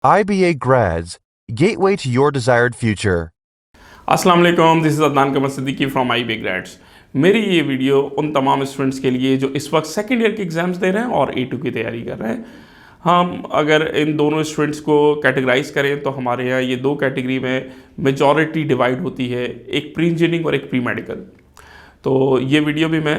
IBA grads, gateway to your desired future. अस्सलाम वालेकुम, this is Adnan Qamar Siddiqui from IBA grades. मेरी ये video उन तमाम स्टूडेंट्स के लिए जो इस वक्त सेकेंड ईयर के एग्ज़ाम्स दे रहे हैं और A2 की तैयारी कर रहे हैं। हम अगर इन दोनों स्टूडेंट्स को कैटेगराइज करें तो हमारे यहाँ ये दो कैटेगरी में मेजॉरिटी डिवाइड होती है, एक प्री इंजीनियरिंग और एक प्री मेडिकल। तो ये वीडियो भी मैं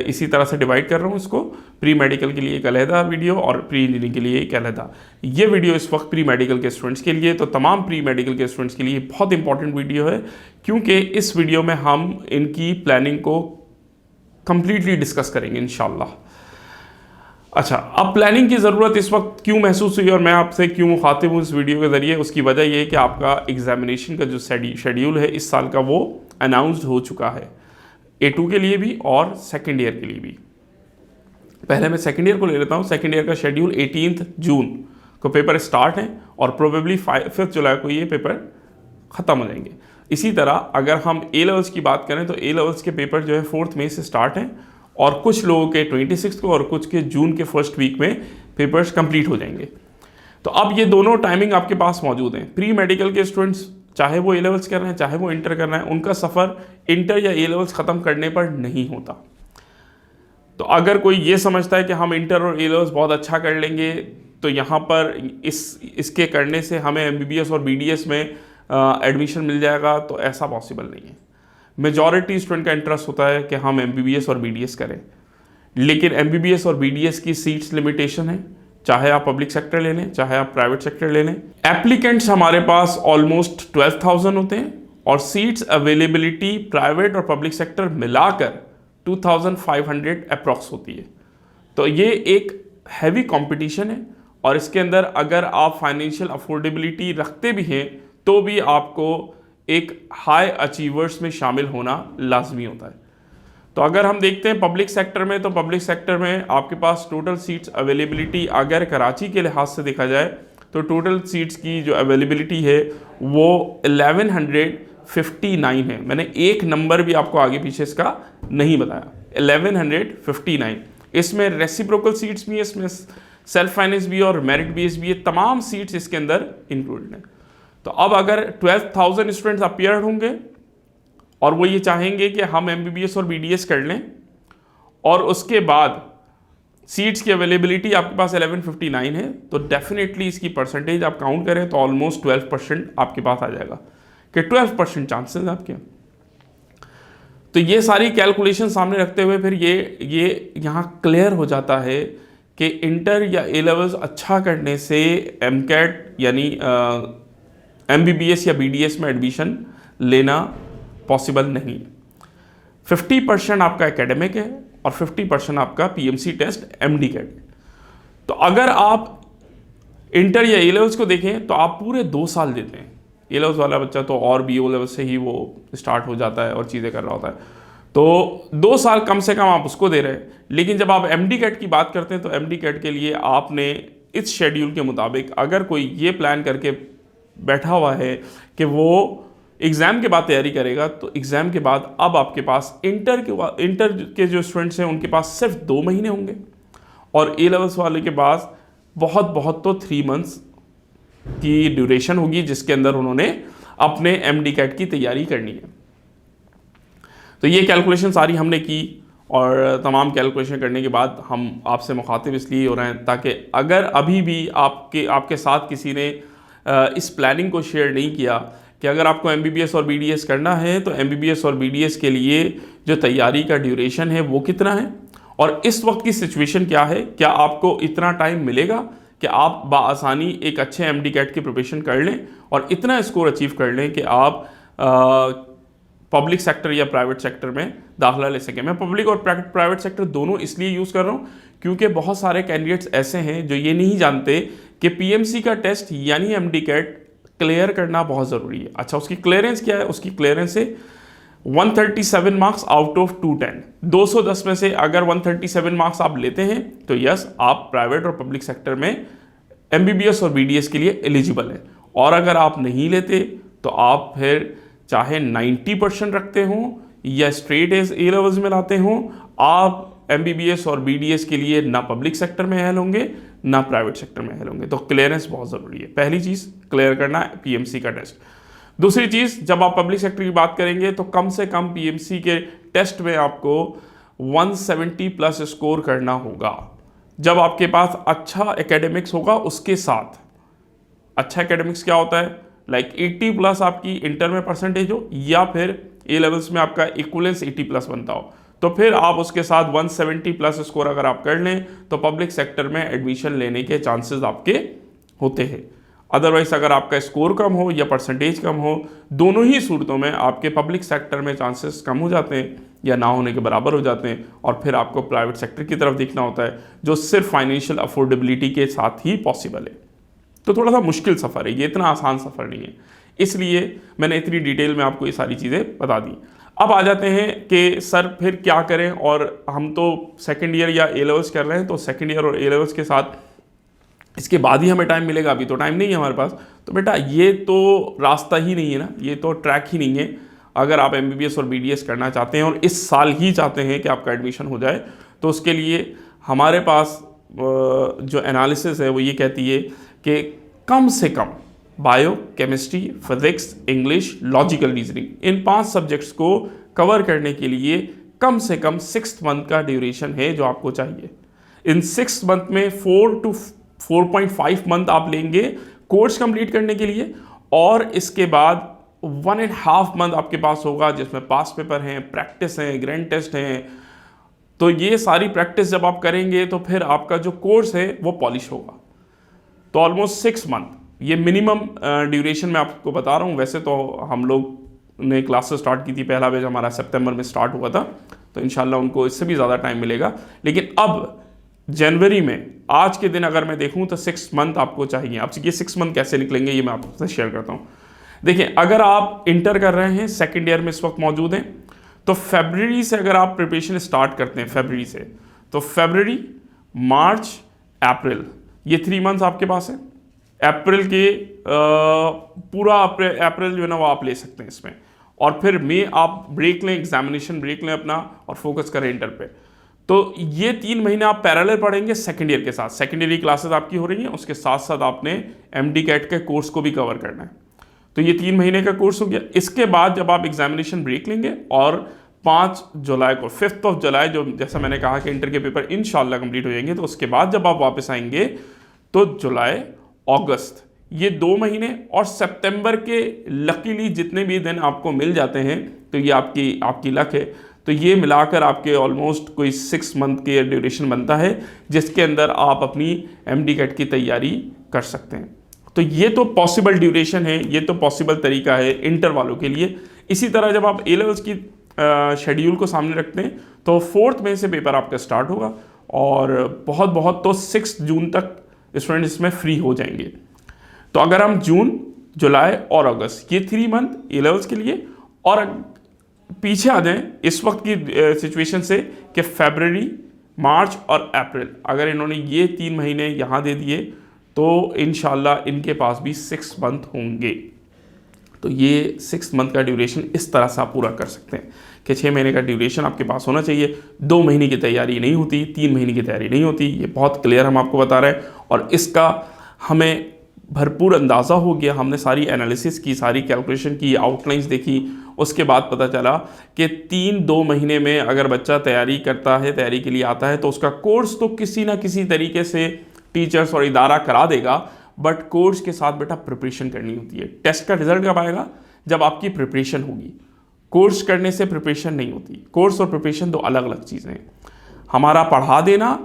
इसी तरह से डिवाइड कर रहा हूँ इसको, प्री मेडिकल के लिए एक अलहदा वीडियो और प्री इंजीनियरिंग के लिए एक अलहदा। ये वीडियो इस वक्त प्री मेडिकल के स्टूडेंट्स के लिए, तो तमाम प्री मेडिकल के स्टूडेंट्स के लिए बहुत इंपॉर्टेंट वीडियो है, क्योंकि इस वीडियो में हम इनकी प्लानिंग को कंप्लीटली डिस्कस करेंगे इंशाल्लाह। अच्छा, अब प्लानिंग की ज़रूरत इस वक्त क्यों महसूस हुई और मैं आपसे क्यों मुखातिब हूँ इस वीडियो के ज़रिए, उसकी वजह यह है कि आपका एग्जामिनेशन का जो शेड्यूल है इस साल का वो अनाउंस्ड हो चुका है, A2 के लिए भी और सेकेंड ईयर के लिए भी। पहले मैं सेकेंड ईयर को ले लेता हूँ। सेकेंड ईयर का शेड्यूल 18 जून को पेपर स्टार्ट हैं और प्रोबेबली 5 जुलाई को ये पेपर ख़त्म हो जाएंगे। इसी तरह अगर हम A लेवल्स की बात करें तो A लेवल्स के पेपर जो है 4 मई से स्टार्ट हैं और कुछ लोगों के 26 को और कुछ के जून के फर्स्ट वीक में पेपर्स कंप्लीट हो जाएंगे। तो अब ये दोनों टाइमिंग आपके पास मौजूद हैं। प्री मेडिकल के स्टूडेंट्स चाहे वो A लेवल्स कर रहे हैं चाहे वो इंटर कर रहे हैं, उनका सफ़र इंटर या A लेवल्स ख़त्म करने पर नहीं होता। तो अगर कोई ये समझता है कि हम इंटर और A लेवल्स बहुत अच्छा कर लेंगे तो यहाँ पर इसके करने से हमें MBBS और BDS में एडमिशन मिल जाएगा, तो ऐसा पॉसिबल नहीं है। मेजॉरिटी स्टूडेंट का इंटरेस्ट होता है कि हम MBBS और BDS करें, लेकिन MBBS और BDS की सीट्स लिमिटेशन है, चाहे आप पब्लिक सेक्टर ले लें चाहे आप प्राइवेट सेक्टर ले लें। एप्लीकेंट्स हमारे पास ऑलमोस्ट 12,000 होते हैं और सीट्स अवेलेबिलिटी प्राइवेट और पब्लिक सेक्टर मिलाकर 2,500 अप्रॉक्स होती है। तो ये एक हैवी कंपटीशन है और इसके अंदर अगर आप फाइनेंशियल अफोर्डेबिलिटी रखते भी हैं तो भी आपको एक हाई अचीवर्स में शामिल होना लाजमी होता है। तो अगर हम देखते हैं पब्लिक सेक्टर में, तो पब्लिक सेक्टर में आपके पास टोटल सीट्स अवेलेबिलिटी अगर कराची के लिहाज से देखा जाए तो टोटल सीट्स की जो अवेलेबिलिटी है वो 1159 है। मैंने एक नंबर भी आपको आगे पीछे इसका नहीं बताया, 1159। इसमें रेसिप्रोकल सीट्स भी है, इसमें सेल्फ फाइनेंस भी और मेरिट बेस भी है, तमाम सीट्स इसके अंदर इंक्लूडेड हैं। तो अब अगर 12,000 स्टूडेंट्स अपीयर होंगे और वो ये चाहेंगे कि हम MBBS और BDS कर लें और उसके बाद सीट्स की अवेलेबिलिटी आपके पास 1159 है, तो डेफिनेटली इसकी परसेंटेज आप काउंट करें तो ऑलमोस्ट 12% आपके पास आ जाएगा, कि 12% चांसेस आपके। तो ये सारी कैलकुलेशन सामने रखते हुए फिर ये यहाँ क्लियर हो जाता है कि इंटर या A लेवल्स अच्छा करने से MCAT यानी MBBS या BDS में एडमिशन लेना पॉसिबल नहीं है। 50% आपका एकेडमिक है और 50% आपका PMC टेस्ट MD कैट है। तो अगर आप इंटर या A लेवल्स को देखें तो आप पूरे 2 साल देते हैं। A लेवल्स वाला बच्चा तो और भी O लेवल से ही वो स्टार्ट हो जाता है और चीज़ें कर रहा होता है, तो 2 साल कम से कम आप उसको दे रहे हैं। लेकिन जब आप MD कैट की बात करते हैं तो MD कैट के लिए आपने इस शेड्यूल के मुताबिक अगर कोई ये प्लान करके बैठा हुआ है कि वो एग्ज़ाम के बाद तैयारी करेगा, तो एग्ज़ाम के बाद अब आपके पास इंटर के जो स्टूडेंट्स हैं उनके पास सिर्फ 2 महीने होंगे और A लेवल्स वाले के पास बहुत तो 3 मंथ्स की ड्यूरेशन होगी जिसके अंदर उन्होंने अपने MD कैट की तैयारी करनी है। तो ये कैलकुलेशन सारी हमने की और तमाम कैलकुलेशन करने के बाद हम आपसे मुखातिब इसलिए हो रहे हैं ताकि अगर अभी भी आपके साथ किसी ने इस प्लानिंग को शेयर नहीं किया कि अगर आपको MBBS और BDS करना है तो MBBS और BDS के लिए जो तैयारी का ड्यूरेशन है वो कितना है और इस वक्त की सिचुएशन क्या है, क्या आपको इतना टाइम मिलेगा कि आप बाआसानी एक अच्छे MD कैट की प्रिपरेशन कर लें और इतना स्कोर अचीव कर लें कि आप पब्लिक सेक्टर या प्राइवेट सेक्टर में दाखिला ले सकें। मैं पब्लिक और प्राइवेट सेक्टर दोनों इसलिए यूज़ कर रहा हूँ क्योंकि बहुत सारे कैंडिडेट्स ऐसे हैं जो ये नहीं जानते कि PMC का टेस्ट यानी MD कैट क्लियर करना बहुत ज़रूरी है। अच्छा, उसकी क्लियरेंस क्या है? उसकी क्लियरेंस है 137 मार्क्स आउट ऑफ 210। 210 में से अगर 137 मार्क्स आप लेते हैं तो यस, आप प्राइवेट और पब्लिक सेक्टर में MBBS और BDS के लिए एलिजिबल हैं। और अगर आप नहीं लेते तो आप फिर चाहे 90% रखते हों या स्ट्रेट एज A लेवल्स में लाते हों, आप MBBS और BDS के लिए ना पब्लिक सेक्टर में अहल होंगे ना प्राइवेट सेक्टर में अहल होंगे। तो क्लियरेंस बहुत ज़रूरी है। पहली चीज़ क्लियर करना है पीएमसी का टेस्ट। दूसरी चीज़, जब आप पब्लिक सेक्टर की बात करेंगे तो कम से कम पीएमसी के टेस्ट में आपको 170 प्लस स्कोर करना होगा। जब आपके पास अच्छा एकेडमिक्स होगा, उसके साथ अच्छा एकेडमिक्स क्या होता है, लाइक 80 प्लस आपकी इंटर में परसेंटेज हो, या फिर ए लेवल्स में आपका इक्वलेंस 80 प्लस बनता हो, तो फिर आप उसके साथ 170 प्लस स्कोर अगर आप कर लें तो पब्लिक सेक्टर में एडमिशन लेने के चांसेस आपके होते हैं। अदरवाइज अगर आपका स्कोर कम हो या परसेंटेज कम हो, दोनों ही सूरतों में आपके पब्लिक सेक्टर में चांसेस कम हो जाते हैं या ना होने के बराबर हो जाते हैं, और फिर आपको प्राइवेट सेक्टर की तरफ देखना होता है, जो सिर्फ फाइनेंशियल अफोर्डेबिलिटी के साथ ही पॉसिबल है। तो थोड़ा सा मुश्किल सफ़र है ये, इतना आसान सफ़र नहीं है, इसलिए मैंने इतनी डिटेल में आपको ये सारी चीज़ें बता दी। अब आ जाते हैं कि सर फिर क्या करें, और हम तो सेकेंड ईयर या ए लेवल्स कर रहे हैं, तो सेकेंड ईयर और ए लेवल्स के साथ इसके बाद ही हमें टाइम मिलेगा, अभी तो टाइम नहीं है हमारे पास। तो बेटा ये तो रास्ता ही नहीं है ना, ये तो ट्रैक ही नहीं है। अगर आप एमबीबीएस और बीडीएस करना चाहते हैं और इस साल ही चाहते हैं कि आपका एडमिशन हो जाए, तो उसके लिए हमारे पास जो एनालिसिस है वो ये कहती है कि कम से कम bio, chemistry, physics, English, logical reasoning, इन 5 सब्जेक्ट्स को कवर करने के लिए कम से कम 6 मंथ का ड्यूरेशन है जो आपको चाहिए। इन 6 मंथ में 4 to 4.5 मंथ आप लेंगे कोर्स कंप्लीट करने के लिए, और इसके बाद 1.5 मंथ आपके पास होगा जिसमें पास पेपर हैं, प्रैक्टिस हैं, ग्रैंड टेस्ट हैं। तो ये सारी प्रैक्टिस जब आप करेंगे तो फिर आपका जो कोर्स है वो पॉलिश होगा। तो ऑलमोस्ट 6 मंथ ये मिनिमम ड्यूरेशन मैं आपको बता रहा हूँ। वैसे तो हम लोग ने क्लासेस स्टार्ट की थी, पहला बैच हमारा सितंबर में स्टार्ट हुआ था, तो इंशाल्लाह उनको इससे भी ज़्यादा टाइम मिलेगा। लेकिन अब जनवरी में आज के दिन अगर मैं देखूं तो 6 मंथ आपको चाहिए। अब ये 6 मंथ कैसे निकलेंगे ये मैं आपसे शेयर करता हूँ। देखिए, अगर आप इंटर कर रहे हैं, सेकेंड ईयर में इस वक्त मौजूद हैं, तो फरवरी से अगर आप प्रिपरेशन स्टार्ट करते हैं फरवरी से, तो फरवरी, मार्च, अप्रैल, ये 3 मंथ्स आपके पास है। अप्रैल के पूरा अप्रैल जो है ना वो आप ले सकते हैं इसमें, और फिर मई आप ब्रेक लें, एग्जामिनेशन ब्रेक लें अपना, और फोकस करें इंटर पे। तो ये 3 महीने आप पैरेलल पढ़ेंगे सेकेंड ईयर के साथ। सेकेंड ईयर की क्लासेस आपकी हो रही हैं, उसके साथ साथ आपने एमडी कैट के कोर्स को भी कवर करना है। तो ये 3 महीने का कोर्स हो गया। इसके बाद जब आप एग्जामिनेशन ब्रेक लेंगे और 5 जुलाई को, 5 जुलाई, जो जैसा मैंने कहा कि इंटर के पेपर इंशाल्लाह कंप्लीट हो जाएंगे, तो उसके बाद जब आप वापस आएंगे तो जुलाई, अगस्त, ये 2 महीने, और सितंबर के लकीली जितने भी दिन आपको मिल जाते हैं, तो ये आपकी लक है। तो ये मिलाकर आपके ऑलमोस्ट कोई 6 मंथ के ड्यूरेशन बनता है, जिसके अंदर आप अपनी एमडी कैट की तैयारी कर सकते हैं। तो ये तो पॉसिबल ड्यूरेशन है, ये तो पॉसिबल तरीका है इंटर वालों के लिए। इसी तरह जब आप ए लेवल्स की शेड्यूल को सामने रखते हैं तो 4 मई से पेपर आपका स्टार्ट होगा, और बहुत तो 6 जून तक स्टूडेंट इसमें फ्री हो जाएंगे। तो अगर हम जून, जुलाई और अगस्त, ये 3 मंथ ए लेवल्स के लिए, और पीछे आ जाएं इस वक्त की सिचुएशन से कि फरवरी, मार्च और अप्रैल, अगर इन्होंने ये 3 महीने यहाँ दे दिए तो इंशाल्लाह इनके पास भी 6 मंथ होंगे। तो ये 6 मंथ का ड्यूरेशन इस तरह से आप पूरा कर सकते हैं कि 6 महीने का ड्यूरेशन आपके पास होना चाहिए। 2 महीने की तैयारी नहीं होती, 3 महीने की तैयारी नहीं होती, ये बहुत क्लियर हम आपको बता रहे हैं, और इसका हमें भरपूर अंदाज़ा हो गया। हमने सारी एनालिसिस की, सारी कैलकुलेशन की, आउटलाइंस देखी, उसके बाद पता चला कि 3-2 महीने में अगर बच्चा तैयारी करता है, तैयारी के लिए आता है, तो उसका कोर्स तो किसी ना किसी तरीके से टीचर्स और इदारा करा देगा, बट कोर्स के साथ बेटा प्रिपरेशन करनी होती है। टेस्ट का रिजल्ट कब आएगा? जब आपकी प्रिपरेशन होगी। कोर्स करने से प्रिपरेशन नहीं होती। कोर्स और प्रिपरेशन 2 अलग अलग चीज़ें हैं। हमारा पढ़ा देना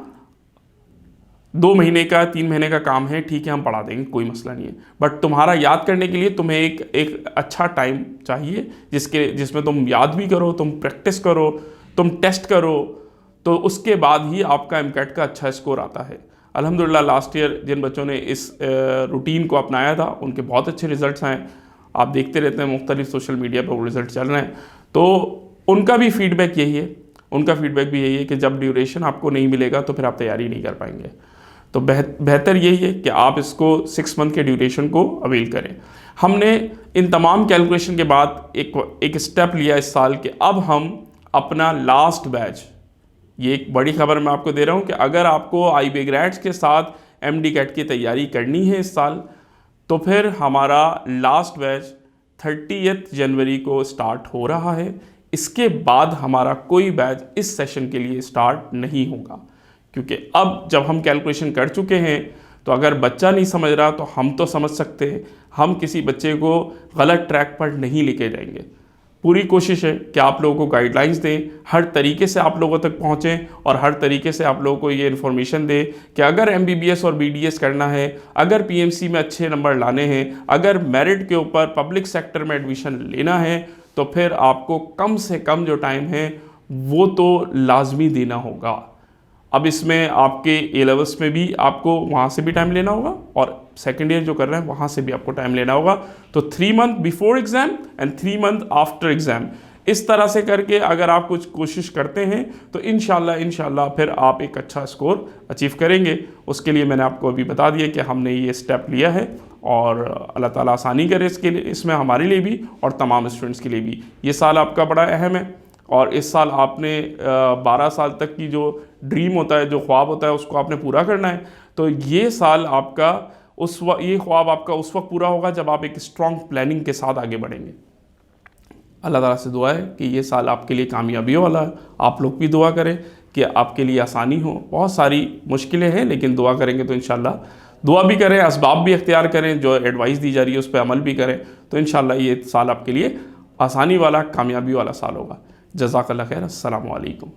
2 महीने का, 3 महीने का काम है, ठीक है, हम पढ़ा देंगे, कोई मसला नहीं है, बट तुम्हारा याद करने के लिए तुम्हें एक अच्छा टाइम चाहिए जिसमें तुम याद भी करो, तुम प्रैक्टिस करो, तुम टेस्ट करो, तो उसके बाद ही आपका एमकेट का अच्छा स्कोर आता है। अल्हम्दुलिल्लाह लास्ट ईयर जिन बच्चों ने इस रूटीन को अपनाया था उनके बहुत अच्छे रिजल्ट्स आए। आप देखते रहते हैं मुख्तलिफ सोशल मीडिया पर वो रिजल्ट चल रहे हैं, तो उनका भी फीडबैक यही है, उनका फीडबैक भी यही है कि जब ड्यूरेशन आपको नहीं मिलेगा तो फिर आप तैयारी नहीं कर पाएंगे। तो बेहतर यही है कि आप इसको 6 मंथ के ड्यूरेशन को अवेल करें। हमने इन तमाम कैलकुलेशन के बाद एक स्टेप लिया इस साल कि अब हम अपना लास्ट बैच, ये एक बड़ी खबर मैं आपको दे रहा हूँ कि अगर आपको IB ग्रेड्स के साथ MD कैट की तैयारी करनी है इस साल, तो फिर हमारा लास्ट बैच 30 जनवरी को स्टार्ट हो रहा है। इसके बाद हमारा कोई बैच इस सेशन के लिए स्टार्ट नहीं होगा, क्योंकि अब जब हम कैलकुलेशन कर चुके हैं तो अगर बच्चा नहीं समझ रहा तो हम तो समझ सकते हैं, हम किसी बच्चे को गलत ट्रैक पर नहीं लेके जाएंगे। पूरी कोशिश है कि आप लोगों को गाइडलाइंस दें, हर तरीके से आप लोगों तक पहुंचें और हर तरीके से आप लोगों को ये इन्फॉर्मेशन दें कि अगर MBBS और BDS करना है, अगर PMC में अच्छे नंबर लाने हैं, अगर मेरिट के ऊपर पब्लिक सेक्टर में एडमिशन लेना है, तो फिर आपको कम से कम जो टाइम है वो तो लाजमी देना होगा। अब इसमें आपके A-levels में भी आपको वहाँ से भी टाइम लेना होगा और सेकेंड ईयर जो कर रहे हैं वहाँ से भी आपको टाइम लेना होगा। तो 3 month before exam and 3 month after exam, इस तरह से करके अगर आप कुछ कोशिश करते हैं तो इंशाल्लाह फिर आप एक अच्छा स्कोर अचीव करेंगे। उसके लिए मैंने आपको अभी बता दिया कि हमने ये स्टेप लिया है और अल्लाह ताला आसानी करे इसके लिए, इसमें हमारे लिए भी और तमाम स्टूडेंट्स के लिए भी। ये साल आपका बड़ा अहम है और इस साल आपने 12 साल तक की जो ड्रीम होता है, जो ख्वाब होता है, उसको आपने पूरा करना है। तो ये साल आपका ये ख्वाब आपका उस वक्त पूरा होगा जब आप एक स्ट्रॉन्ग प्लानिंग के साथ आगे बढ़ेंगे। अल्लाह ताला से दुआ है कि ये साल आपके लिए कामयाबी वाला है। आप लोग भी दुआ करें कि आपके लिए आसानी हो। बहुत सारी मुश्किलें हैं लेकिन दुआ करेंगे तो इंशाल्लाह, दुआ भी करें, असबाब भी इख्तियार करें, जो एडवाइस दी जा रही है उस पर अमल भी करें, तो इंशाल्लाह ये साल आपके लिए आसानी वाला, कामयाबी वाला साल होगा। जज़ाकल्लाह खैर। अस्सलामु अलैकुम।